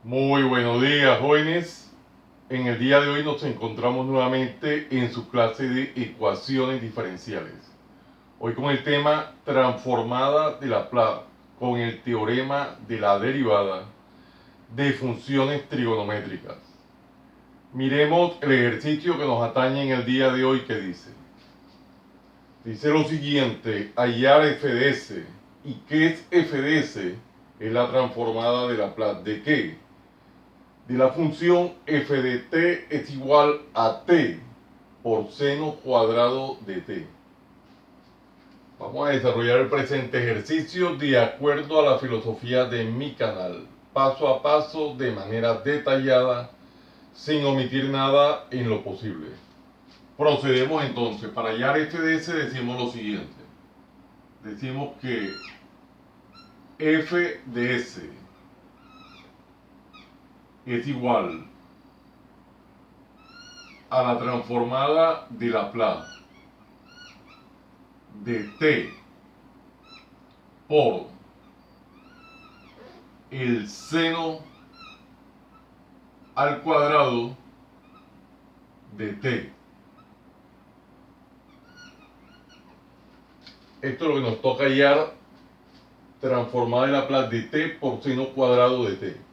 Muy buenos días, jóvenes. En el día de hoy nos encontramos nuevamente en su clase de ecuaciones diferenciales. Hoy con el tema transformada de Laplace con el teorema de la derivada de funciones trigonométricas. Miremos el ejercicio que nos atañe en el día de hoy que dice. Dice lo siguiente: hallar f de s. ¿Y qué es f de s? Es la transformada de Laplace. ¿De qué? De la función f de t es igual a t por seno cuadrado de t. Vamos a desarrollar el presente ejercicio de acuerdo a la filosofía de mi canal, paso a paso, de manera detallada, sin omitir nada en lo posible. Procedemos entonces. Para hallar f de s decimos lo siguiente. Decimos que f de s es igual a la transformada de Laplace de t por el seno al cuadrado de t. Esto es lo que nos toca hallar, transformada de Laplace de t por seno cuadrado de t.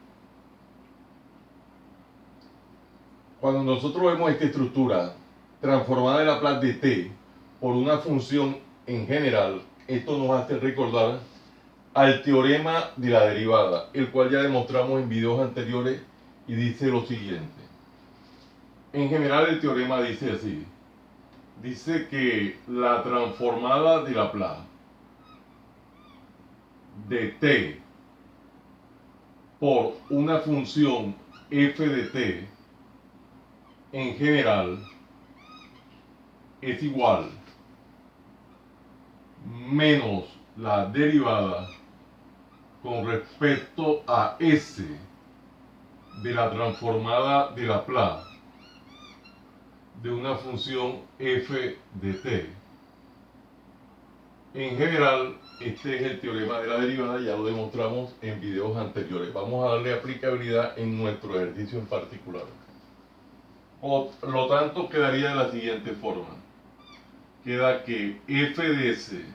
Cuando nosotros vemos esta estructura transformada de Laplace de t por una función en general, esto nos hace recordar al teorema de la derivada, el cual ya demostramos en videos anteriores, y dice lo siguiente. En general el teorema dice así. Dice que la transformada de Laplace de t por una función f de t en general es igual menos la derivada con respecto a s de la transformada de Laplace de una función f de t. En general, este es el teorema de la derivada, ya lo demostramos en videos anteriores. Vamos a darle aplicabilidad en nuestro ejercicio en particular. Por lo tanto, quedaría de la siguiente forma. Queda que f de s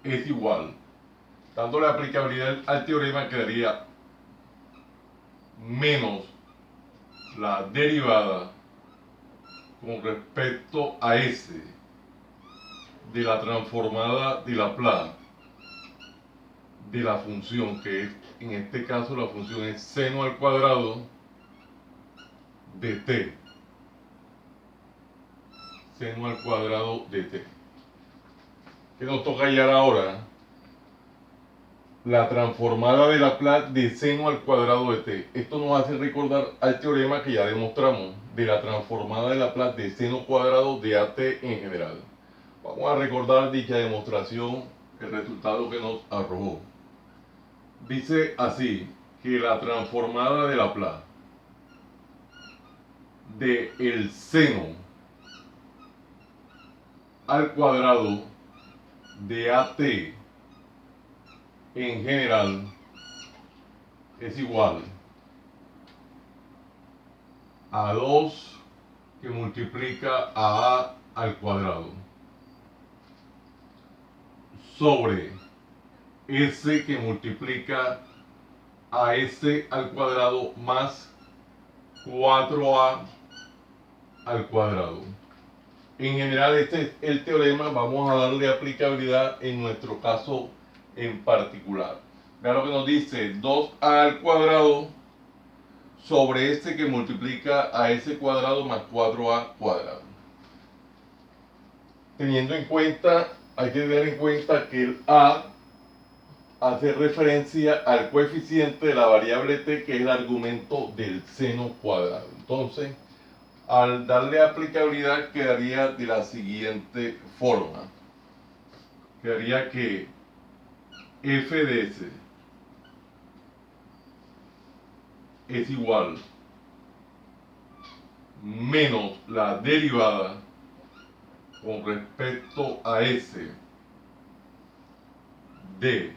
es igual, dándole aplicabilidad al teorema, quedaría menos la derivada con respecto a s de la transformada de Laplace de la función, que es, en este caso la función es seno al cuadrado de t. Seno al cuadrado de t. ¿Qué nos toca hallar ahora? La transformada de Laplace de seno al cuadrado de t. Esto nos hace recordar al teorema que ya demostramos de la transformada de Laplace de seno cuadrado de at en general. Vamos a recordar dicha demostración, el resultado que nos arrojó. Dice así, que la transformada de Laplace de el seno al cuadrado de at en general es igual a 2 que multiplica a al cuadrado sobre s que multiplica a s al cuadrado más 4a al cuadrado. En general este es el teorema. Vamos a darle aplicabilidad en nuestro caso en particular. Vean lo que nos dice: 2a al cuadrado sobre s que multiplica a s cuadrado más 4a cuadrado. Teniendo en cuenta, hay que tener en cuenta que el a hace referencia al coeficiente de la variable t, que es el argumento del seno cuadrado. Entonces, al darle aplicabilidad, quedaría de la siguiente forma. Quedaría que f de s es igual menos la derivada con respecto a s de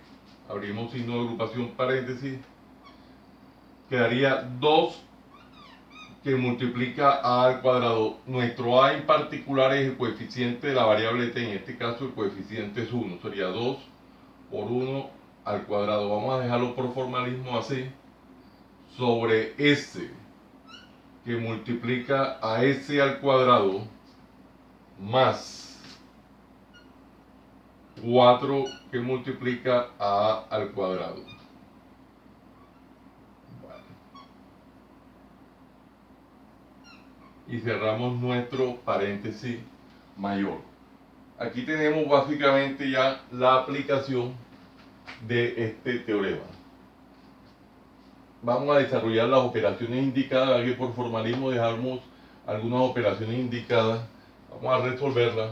abrimos signo de agrupación paréntesis, quedaría 2 que multiplica a al cuadrado. Nuestro a en particular es el coeficiente de la variable t, en este caso el coeficiente es 1, sería 2 por 1 al cuadrado. Vamos a dejarlo por formalismo así, sobre s que multiplica a s al cuadrado más 4 que multiplica a al cuadrado. Y cerramos nuestro paréntesis mayor. Aquí tenemos básicamente ya la aplicación de este teorema. Vamos a desarrollar las operaciones indicadas. Aquí por formalismo dejamos algunas operaciones indicadas. Vamos a resolverlas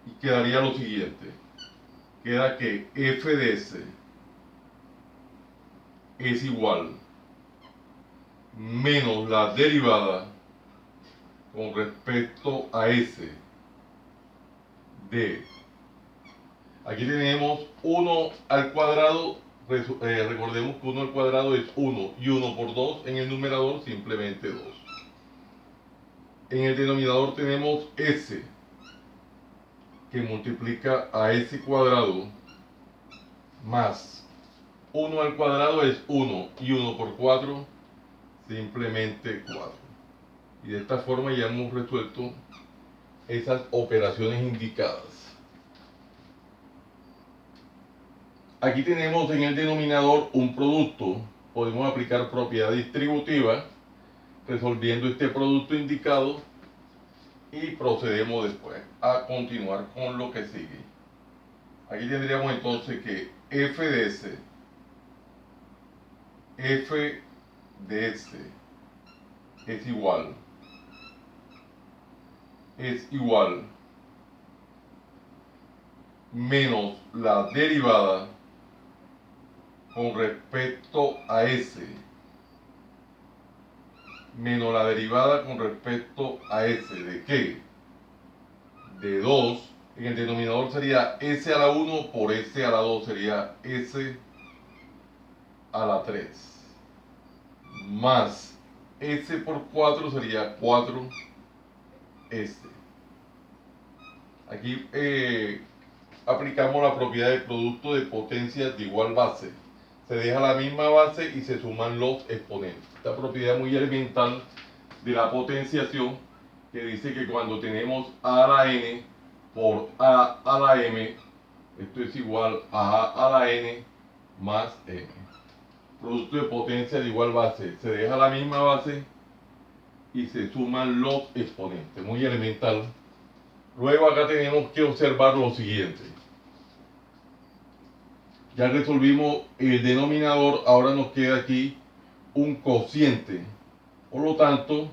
y quedaría lo siguiente. Queda que f de s es igual menos la derivada con respecto a s de, aquí tenemos 1 al cuadrado, recordemos que 1 al cuadrado es 1 y 1 por 2 en el numerador simplemente 2. En el denominador tenemos s que multiplica a s cuadrado más 1 al cuadrado es 1 y 1 por 4 simplemente 4. Y de esta forma ya hemos resuelto esas operaciones indicadas. Aquí tenemos en el denominador un producto. Podemos aplicar propiedad distributiva resolviendo este producto indicado y procedemos después a continuar con lo que sigue. Aquí tendríamos entonces que f de s es igual menos la derivada con respecto a s menos la derivada con respecto a s ¿de qué? De 2. En el denominador sería s a la 1 por s a la 2, sería s a la 3 más s por 4 sería 4s. Aquí aplicamos la propiedad de producto de potencias de igual base. Se deja la misma base y se suman los exponentes. Esta propiedad muy elemental de la potenciación, que dice que cuando tenemos a a la n por a a la m, esto es igual a a la n más m. Producto de potencia de igual base. Se deja la misma base y se suman los exponentes. Muy elemental. Luego acá tenemos que observar lo siguiente. Ya resolvimos el denominador, ahora nos queda aquí un cociente. Por lo tanto,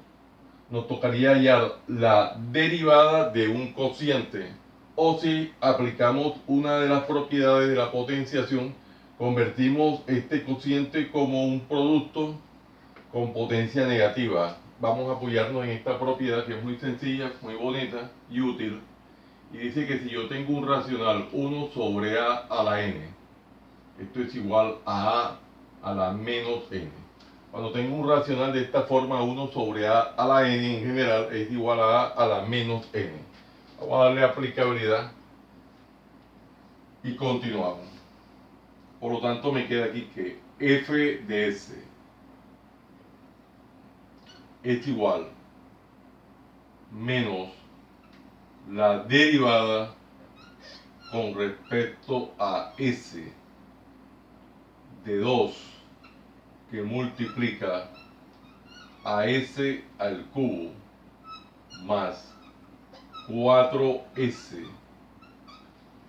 nos tocaría hallar la derivada de un cociente. O si aplicamos una de las propiedades de la potenciación, convertimos este cociente como un producto con potencia negativa. Vamos a apoyarnos en esta propiedad que es muy sencilla, muy bonita y útil. Y dice que si yo tengo un racional 1 sobre a a la n, esto es igual a la menos n. Cuando tengo un racional de esta forma, 1 sobre a la n en general es igual a la menos n. Vamos a darle aplicabilidad y continuamos. Por lo tanto, me queda aquí que f de s es igual menos la derivada con respecto a s de 2 que multiplica a s al cubo más 4s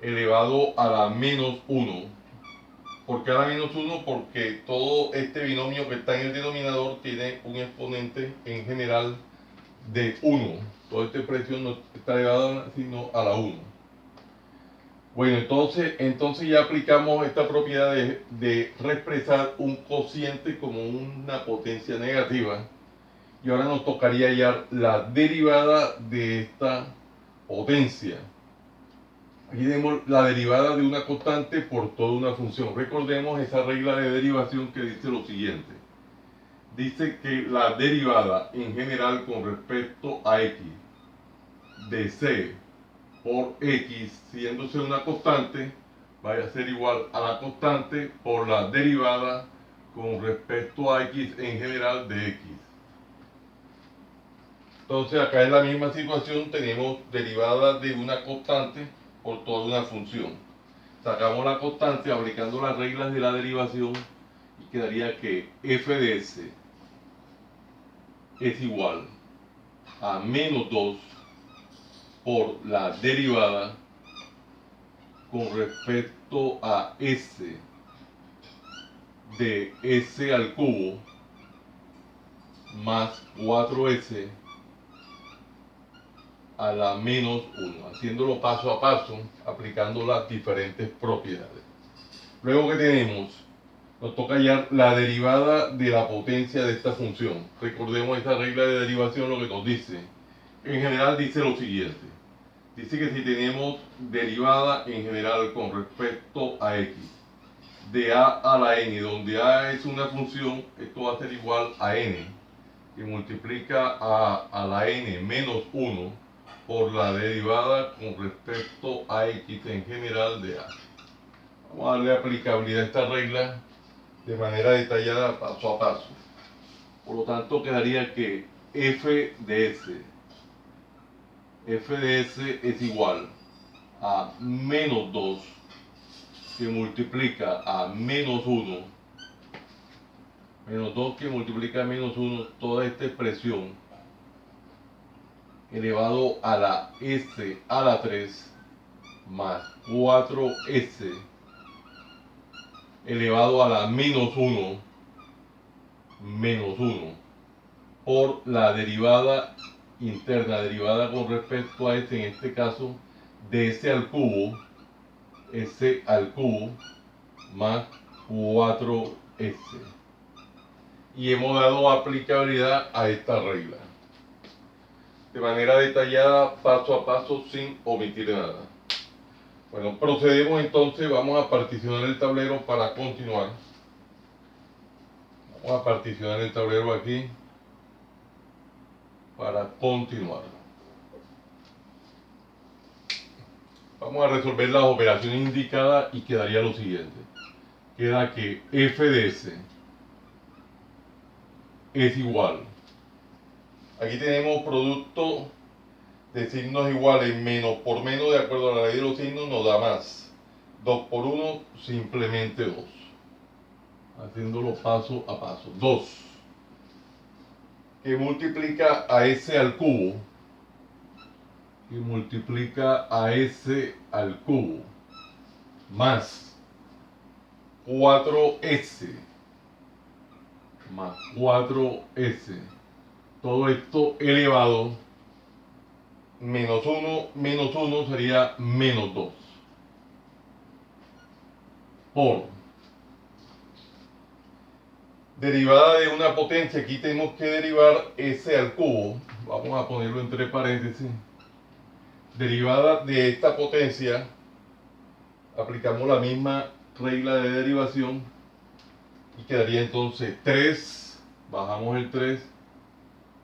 elevado a la menos 1. ¿Por qué a la menos 1? Porque todo este binomio que está en el denominador tiene un exponente en general de 1. Toda esta expresión no está elevada sino a la 1. Bueno, entonces ya aplicamos esta propiedad de reexpresar un cociente como una potencia negativa. Y ahora nos tocaría hallar la derivada de esta potencia. Aquí tenemos la derivada de una constante por toda una función. Recordemos esa regla de derivación que dice lo siguiente. Dice que la derivada en general con respecto a x de c por x, siéndose una constante, vaya a ser igual a la constante por la derivada con respecto a x en general de x. Entonces acá en la misma situación tenemos derivada de una constante por toda una función. Sacamos la constante aplicando las reglas de la derivación y quedaría que f de s es igual a menos 2 por la derivada con respecto a s de s al cubo más 4s a la menos 1, haciéndolo paso a paso, aplicando las diferentes propiedades. Luego que tenemos, nos toca hallar la derivada de la potencia de esta función. Recordemos esta regla de derivación, lo que nos dice. En general dice lo siguiente. Dice que si tenemos derivada en general con respecto a x, de a a la n, donde a es una función, esto va a ser igual a n, que multiplica a la n menos 1 por la derivada con respecto a x en general de a. Vamos a darle aplicabilidad a esta regla de manera detallada paso a paso. Por lo tanto, quedaría que f de s es igual a menos 2 que multiplica a menos 1, menos 2 que multiplica a menos 1, toda esta expresión elevado a la s a la 3 más 4s elevado a la menos 1 por la derivada interna, derivada con respecto a en este caso, de s al cubo más 4s. Y hemos dado aplicabilidad a esta regla de manera detallada, paso a paso, sin omitir nada. Bueno, procedemos entonces, vamos a particionar el tablero para continuar. Vamos a particionar el tablero aquí para continuar. Vamos a resolver las operaciones indicadas y quedaría lo siguiente. Queda que f de s es igual. Aquí tenemos producto de signos iguales, menos por menos, de acuerdo a la ley de los signos, nos da más. 2 por 1, simplemente 2. Haciéndolo paso a paso. 2. Que multiplica a s al cubo. Que multiplica a s al cubo. Más 4s. Más 4s. Todo esto elevado. Menos 1 sería menos 2. Por derivada de una potencia, aquí tenemos que derivar s al cubo, vamos a ponerlo entre paréntesis, derivada de esta potencia, aplicamos la misma regla de derivación y quedaría entonces 3, bajamos el 3,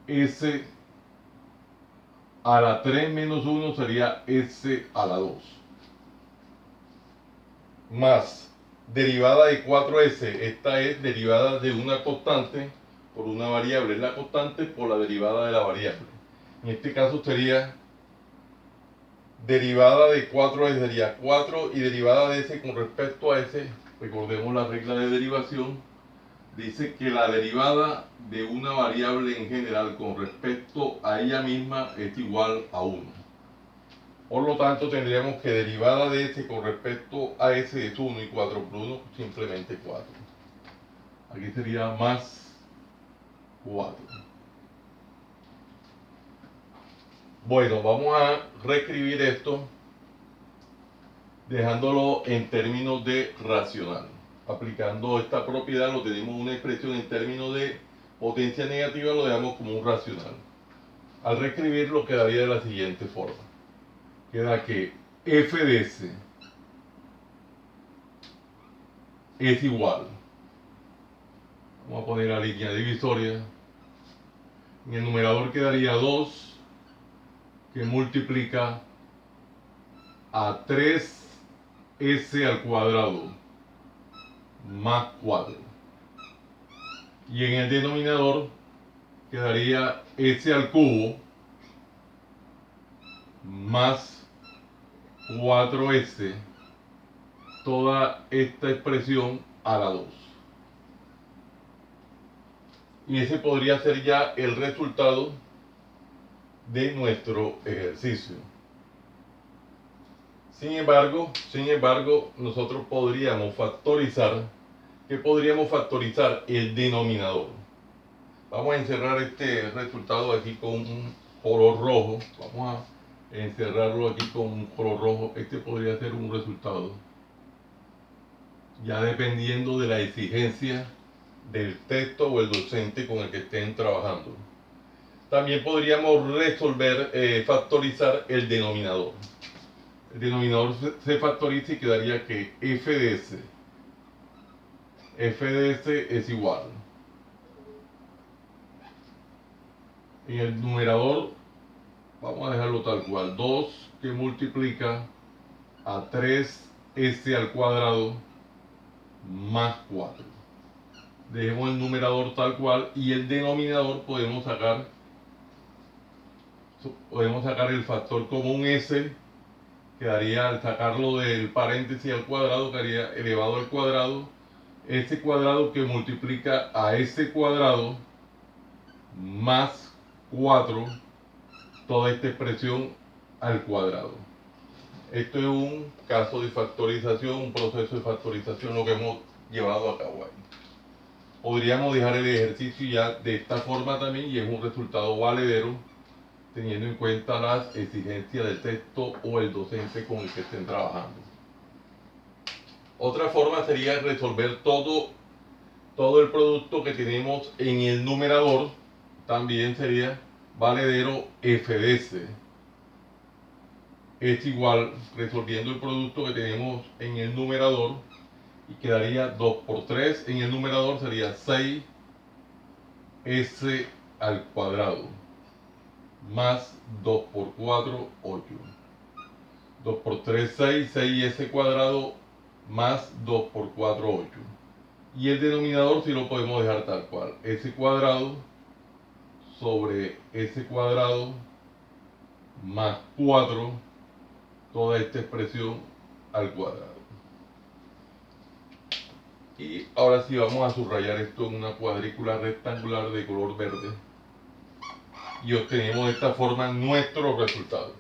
s a la 3 menos 1 sería s a la 2, más derivada de 4s, esta es derivada de una constante por una variable, es la constante por la derivada de la variable. En este caso sería derivada de 4s sería 4 y derivada de s con respecto a s, recordemos la regla de derivación, dice que la derivada de una variable en general con respecto a ella misma es igual a 1. Por lo tanto, tendríamos que derivada de s con respecto a s es 1 y 4 por 1, simplemente 4. Aquí sería más 4. Bueno, vamos a reescribir esto dejándolo en términos de racional. Aplicando esta propiedad, lo tenemos una expresión en términos de potencia negativa, lo dejamos como un racional. Al reescribirlo quedaría de la siguiente forma. Queda que f de s es igual, vamos a poner la línea divisoria, en el numerador quedaría 2 que multiplica a 3s al cuadrado más 4, y en el denominador quedaría s al cubo más 4s, toda esta expresión a la 2. Y ese podría ser ya el resultado de nuestro ejercicio. Sin embargo, nosotros podríamos factorizar. ¿Qué podríamos factorizar? El denominador. Vamos a encerrar este resultado aquí con un color rojo. Vamos a encerrarlo aquí con un color rojo. Este podría ser un resultado, ya dependiendo de la exigencia del texto o el docente con el que estén trabajando. También podríamos resolver, factorizar el denominador. El denominador se factoriza y quedaría que f de s es igual. En el numerador vamos a dejarlo tal cual, 2 que multiplica a 3s al cuadrado más 4. Dejemos el numerador tal cual y el denominador podemos sacar el factor común s, quedaría, al sacarlo del paréntesis al cuadrado, quedaría elevado al cuadrado, s cuadrado que multiplica a s cuadrado más 4, toda esta expresión al cuadrado. Esto es un caso de factorización, un proceso de factorización, lo que hemos llevado a cabo ahí. Podríamos dejar el ejercicio ya de esta forma también y es un resultado valedero, teniendo en cuenta las exigencias del texto o el docente con el que estén trabajando. Otra forma sería resolver todo el producto que tenemos en el numerador. También sería valedero f de s es igual, resolviendo el producto que tenemos en el numerador, y quedaría 2 por 3 en el numerador, sería 6s al cuadrado más 2 por 4, 8. 2 por 3, 6, 6s cuadrado más 2 por 4, 8. Y el denominador sí lo podemos dejar tal cual, s cuadrado sobre s cuadrado más 4, toda esta expresión al cuadrado. Y ahora sí vamos a subrayar esto en una cuadrícula rectangular de color verde y obtenemos de esta forma nuestro resultado.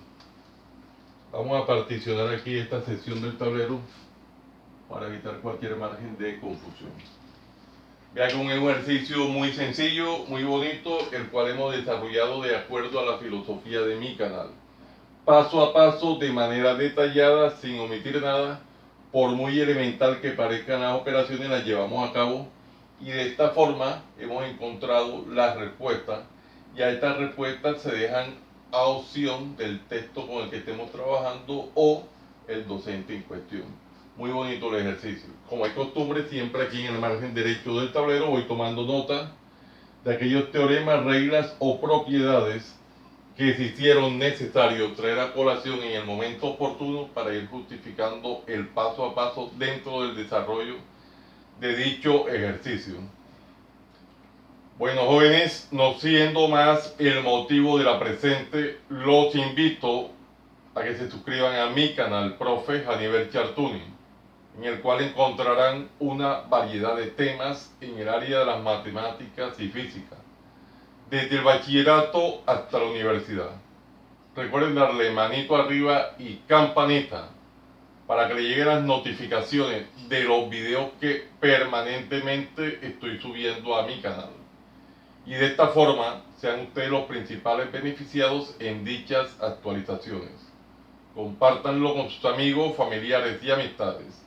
Vamos a particionar aquí esta sección del tablero para evitar cualquier margen de confusión. Vea que un ejercicio muy sencillo, muy bonito, el cual hemos desarrollado de acuerdo a la filosofía de mi canal. Paso a paso, de manera detallada, sin omitir nada. Por muy elemental que parezcan las operaciones, las llevamos a cabo y de esta forma hemos encontrado las respuestas, y a estas respuestas se dejan a opción del texto con el que estemos trabajando o el docente en cuestión. Muy bonito el ejercicio. Como hay costumbre, siempre aquí en el margen derecho del tablero voy tomando nota de aquellos teoremas, reglas o propiedades que se hicieron necesario traer a colación en el momento oportuno para ir justificando el paso a paso dentro del desarrollo de dicho ejercicio. Bueno, jóvenes, no siendo más el motivo de la presente, los invito a que se suscriban a mi canal, Profe Janiver Chartuni, en el cual encontrarán una variedad de temas en el área de las matemáticas y física, desde el bachillerato hasta la universidad. Recuerden darle manito arriba y campanita para que le lleguen las notificaciones de los videos que permanentemente estoy subiendo a mi canal. Y de esta forma sean ustedes los principales beneficiados en dichas actualizaciones. Compártanlo con sus amigos, familiares y amistades,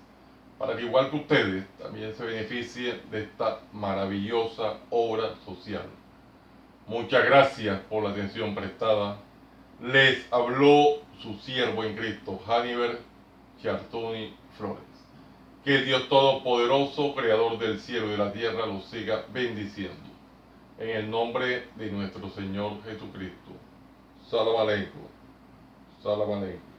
para que igual que ustedes también se beneficien de esta maravillosa obra social. Muchas gracias por la atención prestada. Les habló su siervo en Cristo, Haniber Chartuni Flores. Que el Dios Todopoderoso, Creador del cielo y de la tierra, los siga bendiciendo. En el nombre de nuestro Señor Jesucristo. Salam aleikum. Salam aleikum.